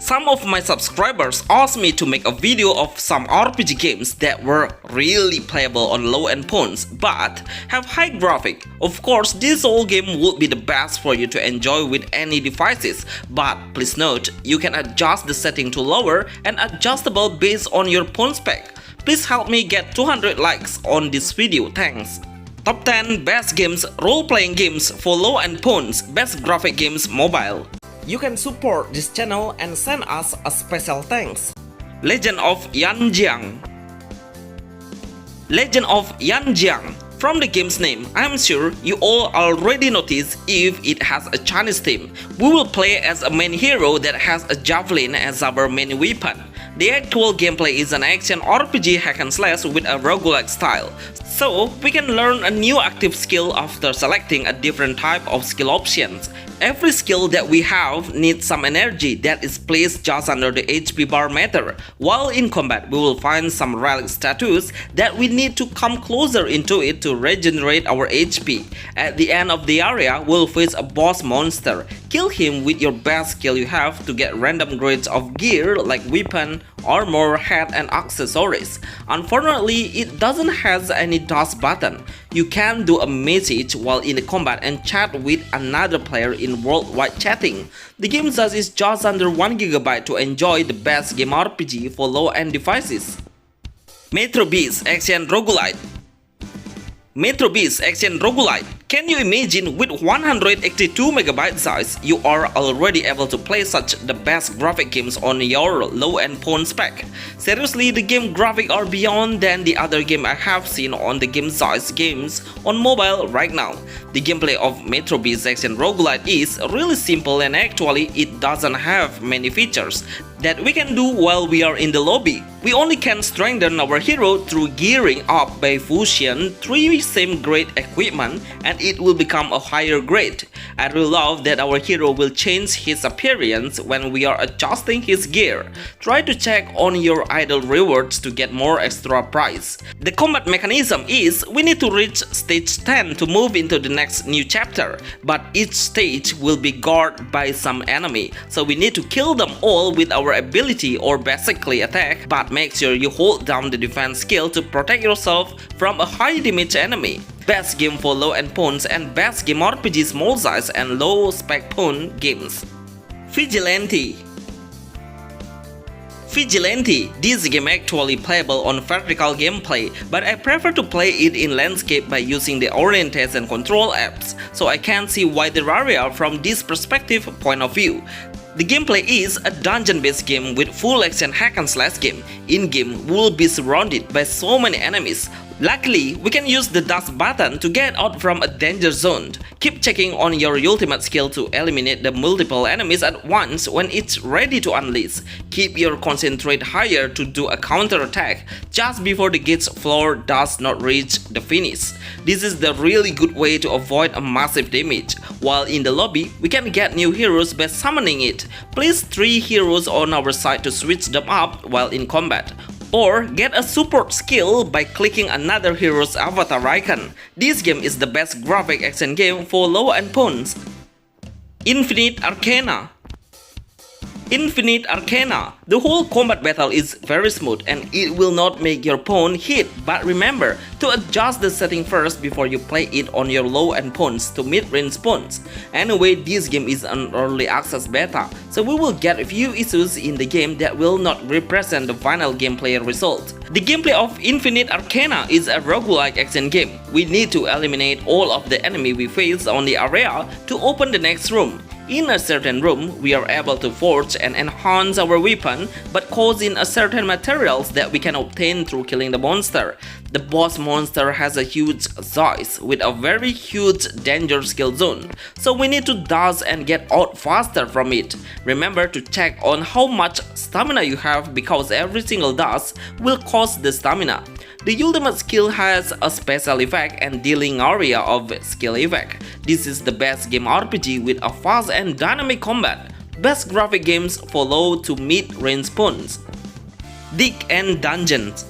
Some of my subscribers asked me to make a video of some RPG games that were really playable on low-end phones but have high graphic. Of course, this old game would be the best for you to enjoy with any devices, but please note, you can adjust the setting to lower and adjustable based on your phone spec. Please help me get 200 likes on this video, thanks. Top 10 Best Games Role-Playing Games for Low-End Phones, Best Graphic Games Mobile. You can support this channel and send us a special thanks. Legend of Yan Jang. Legend of Yan Jang. From the game's name, I'm sure you all already noticed if it has a Chinese theme. We will play as a main hero that has a javelin as our main weapon. The actual gameplay is an action RPG hack and slash with a roguelike style. So, we can learn a new active skill after selecting a different type of skill options. Every skill that we have needs some energy that is placed just under the HP bar meter. While in combat, we will find some relic statues that we need to come closer into it to regenerate our HP. At the end of the area, we'll face a boss monster. Kill him with your best skill you have to get random grades of gear like weapon, armor, head and accessories. Unfortunately, it doesn't have any dust button. You can do a message while in the combat and chat with another player in worldwide chatting. The game size is just under 1 GB to enjoy the best game RPG for low-end devices. Metro Beast Action Roguelite. Metro Beast Action Roguelite. Can you imagine with 182 MB size, you are already able to play such the best graphic games on your low-end phone spec? Seriously, the game graphics are beyond than the other game I have seen on the game size games on mobile right now. The gameplay of Metro Beast Action Roguelite is really simple and actually it doesn't have many features that we can do while we are in the lobby. We only can strengthen our hero through gearing up by fusion 3 same grade equipment and it will become a higher grade. I really love that our hero will change his appearance when we are adjusting his gear. Try to check on your idle rewards to get more extra prize. The combat mechanism is we need to reach stage 10 to move into the next new chapter, but each stage will be guarded by some enemy, so we need to kill them all with our ability or basically attack, but make sure you hold down the defense skill to protect yourself from a high damage enemy. Best game for low-end phones and best game RPG small size and low spec phone games. Vigilante. Vigilante. This game actually playable on vertical gameplay, but I prefer to play it in landscape by using the orientation control apps, so I can see wider area from this perspective point of view. The gameplay is a dungeon-based game with full action hack and slash game. In-game, we'll be surrounded by so many enemies. Luckily, we can use the dash button to get out from a danger zone. Keep checking on your ultimate skill to eliminate the multiple enemies at once when it's ready to unleash. Keep your concentrate higher to do a counter attack just before the gate's floor does not reach the finish. This is the really good way to avoid a massive damage. While in the lobby, we can get new heroes by summoning it. Place 3 heroes on our side to switch them up while in combat. Or get a support skill by clicking another hero's avatar icon. This game is the best graphic action game for low-end phones. Infinite Arcana. Infinite Arcana. The whole combat battle is very smooth and it will not make your phone hit, but remember to adjust the setting first before you play it on your low-end phones to mid-range phones. Anyway, this game is an early access beta, so we will get a few issues in the game that will not represent the final gameplay result. The gameplay of Infinite Arcana is a roguelike action game. We need to eliminate all of the enemy we face on the area to open the next room. In a certain room, we are able to forge and enhance our weapon, but cause in a certain materials that we can obtain through killing the monster. The boss monster has a huge size with a very huge danger skill zone, so we need to dodge and get out faster from it. Remember to check on how much stamina you have because every single dodge will cost the stamina. The ultimate skill has a special effect and dealing area of skill effect. This is the best game RPG with a fast and dynamic combat. Best graphic games for low to mid-range phones. Dig and Dungeons.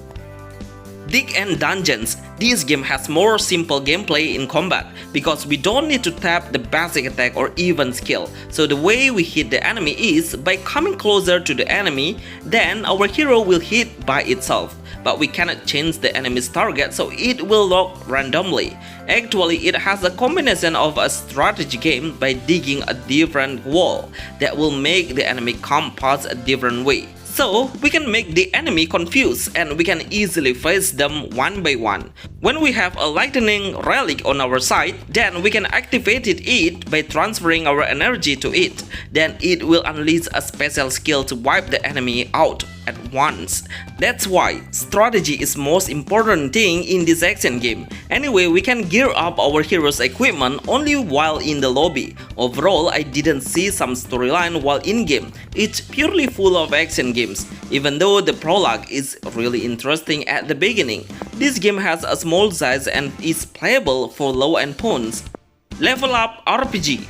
Dig and Dungeons. This game has more simple gameplay in combat because we don't need to tap the basic attack or even skill. So the way we hit the enemy is by coming closer to the enemy, then our hero will hit by itself. But we cannot change the enemy's target, so it will lock randomly. Actually, it has a combination of a strategy game by digging a different wall that will make the enemy come past a different way. So we can make the enemy confused and we can easily face them one by one. When we have a lightning relic on our side, then we can activate it by transferring our energy to it. Then it will unleash a special skill to wipe the enemy out at once. That's why strategy is most important thing in this action game. Anyway, we can gear up our hero's equipment only while in the lobby. Overall, I didn't see some storyline while in-game. It's purely full of action games. Even though the prologue is really interesting at the beginning, this game has a small size and is playable for low-end phones. Level Up RPG.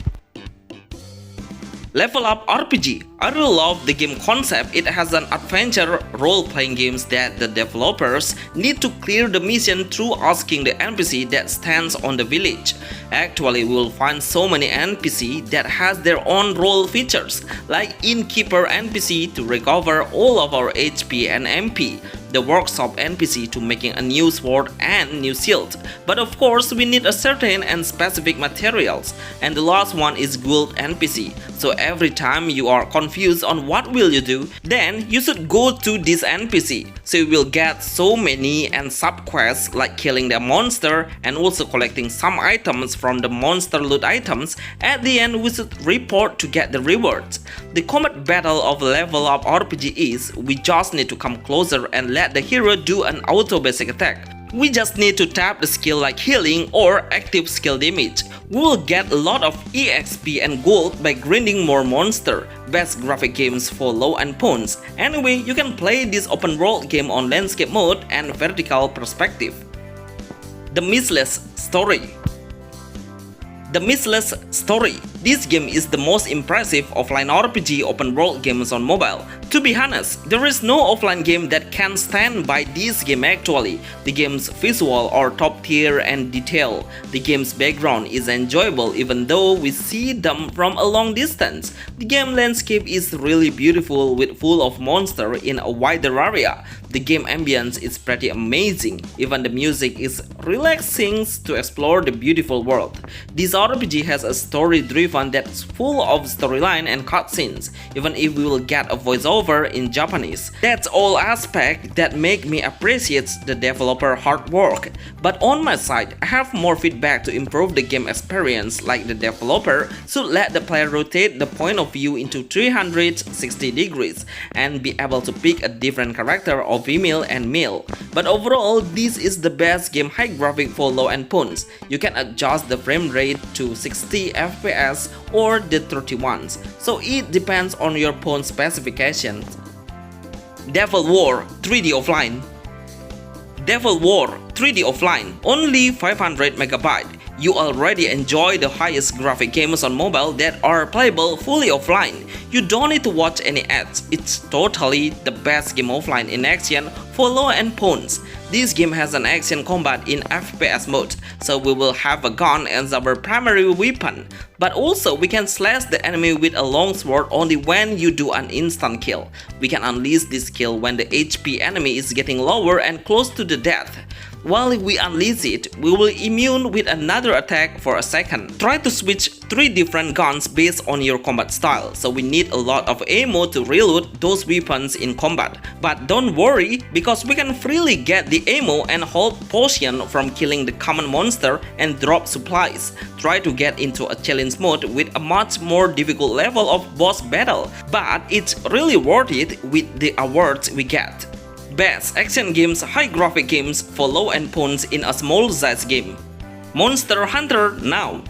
Level Up RPG. I really love the game concept. It has an adventure role-playing games that the developers need to clear the mission through asking the NPC that stands on the village. Actually, we will find so many NPC that has their own role features, like Innkeeper NPC to recover all of our HP and MP, the Workshop NPC to making a new sword and new shield. But of course, we need a certain and specific materials. And the last one is Guild NPC. So every time you are confused on what will you do, then you should go to this NPC. So you will get so many and sub-quests like killing the monster and also collecting some items from the monster loot items. At the end, we should report to get the rewards. The combat battle of Level Up RPG is we just need to come closer and let the hero do an auto basic attack. We just need to tap the skill like healing or active skill damage. We will get a lot of EXP and gold by grinding more monster. Best graphic games for low-end phones. Anyway, you can play this open world game on landscape mode and vertical perspective. The Mundus Story. The Mundus Story. This game is the most impressive offline RPG open world games on mobile. To be honest, there is no offline game that can stand by this game actually. The game's visual are top tier and detail. The game's background is enjoyable even though we see them from a long distance. The game landscape is really beautiful with full of monsters in a wider area. The game ambience is pretty amazing. Even the music is relaxing to explore the beautiful world. This RPG has a story driven that's full of storyline and cutscenes, even if we will get a voiceover in Japanese. That's all aspects that make me appreciate the developer hard work. But on my side, I have more feedback to improve the game experience, like the developer should let the player rotate the point of view into 360 degrees and be able to pick a different character of female and male. But overall, this is the best game high graphic for low-end phones. You can adjust the frame rate to 60 FPS or the 31s, so it depends on your phone specifications. Devil War 3D Offline. Devil War 3D Offline, only 500 MB. You already enjoy the highest graphic games on mobile that are playable fully offline. You don't need to watch any ads. It's totally the best game offline in action for low-end phones. This game has an action combat in FPS mode, so we will have a gun as our primary weapon. But also we can slash the enemy with a long sword only when you do an instant kill. We can unleash this skill when the HP enemy is getting lower and close to the death. While we unleash it, we will immune with another attack for a second. Try to switch 3 different guns based on your combat style, so we need a lot of ammo to reload those weapons in combat. But don't worry, because we can freely get the ammo and hold potion from killing the common monster and drop supplies. Try to get into a challenge mode with a much more difficult level of boss battle, but it's really worth it with the awards we get. Best action games, high graphic games for low-end phones in a small size game. Monster Hunter Now.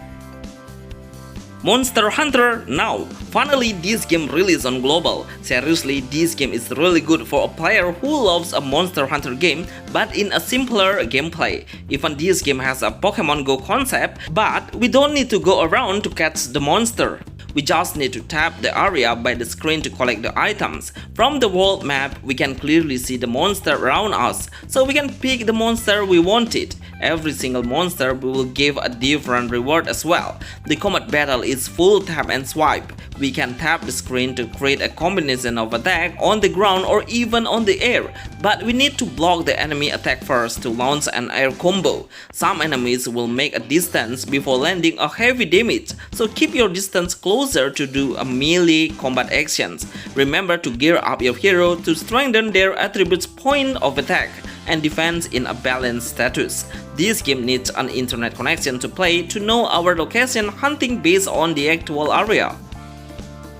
Monster Hunter Now. Finally, this game released on global. Seriously, this game is really good for a player who loves a Monster Hunter game but in a simpler gameplay. Even this game has a Pokemon Go concept, but we don't need to go around to catch the monster. We just need to tap the area by the screen to collect the items. From the world map, we can clearly see the monster around us, so we can pick the monster we wanted. Every single monster will give a different reward as well. The combat battle is full tap and swipe. We can tap the screen to create a combination of attack on the ground or even on the air, but we need to block the enemy attack first to launch an air combo. Some enemies will make a distance before landing a heavy damage, so keep your distance closer to do a melee combat actions. Remember to gear up your hero to strengthen their attributes point of attack and defense in a balanced status. This game needs an internet connection to play to know our location hunting based on the actual area.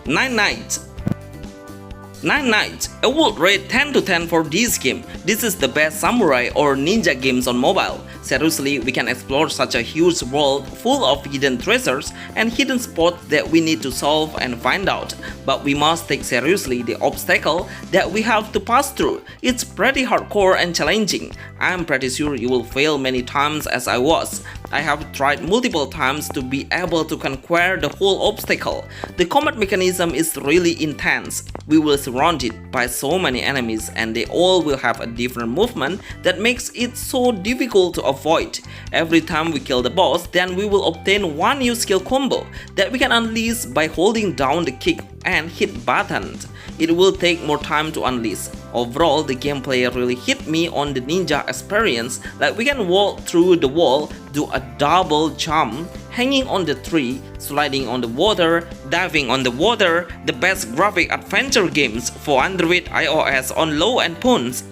9 Nights. 9 Nights, I would rate 10 to 10 for this game. This is the best samurai or ninja games on mobile. Seriously, we can explore such a huge world full of hidden treasures and hidden spots that we need to solve and find out. But we must take seriously the obstacle that we have to pass through. It's pretty hardcore and challenging. I'm pretty sure you will fail many times as I was. I have tried multiple times to be able to conquer the whole obstacle. The combat mechanism is really intense. We will surrounded by so many enemies and they all will have a different movement that makes it so difficult to avoid. Every time we kill the boss, then we will obtain one new skill combo that we can unleash by holding down the kick and hit buttons. It will take more time to unleash. Overall, the gameplay really hit me on the ninja experience, like we can walk through the wall, do a double jump, hanging on the tree, sliding on the water, diving on the water, the best graphic adventure games for Android iOS on low-end phones.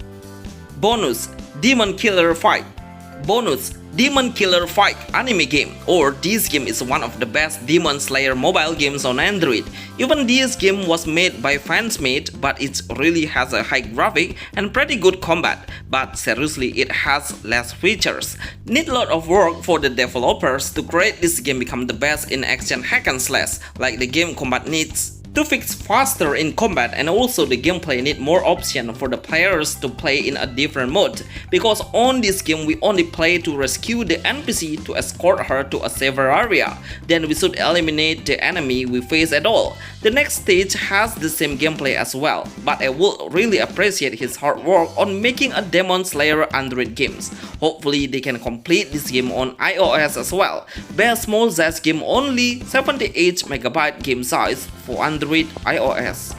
Bonus, Demon Killer Fight. Bonus, Demon Killer Fight anime game, or this game is one of the best Demon Slayer mobile games on Android. Even this game was made by fans made, but it really has a high graphic and pretty good combat, but seriously it has less features. Need a lot of work for the developers to create this game become the best in action hack and slash, like the game combat needs to fix faster in combat, and also the gameplay need more option for the players to play in a different mode, because on this game we only play to rescue the NPC to escort her to a safer area. Then we should eliminate the enemy we face at all. The next stage has the same gameplay as well, but I would really appreciate his hard work on making a Demon Slayer Android games. Hopefully they can complete this game on iOS as well. Best small size game, only 78 MB game size for Android iOS.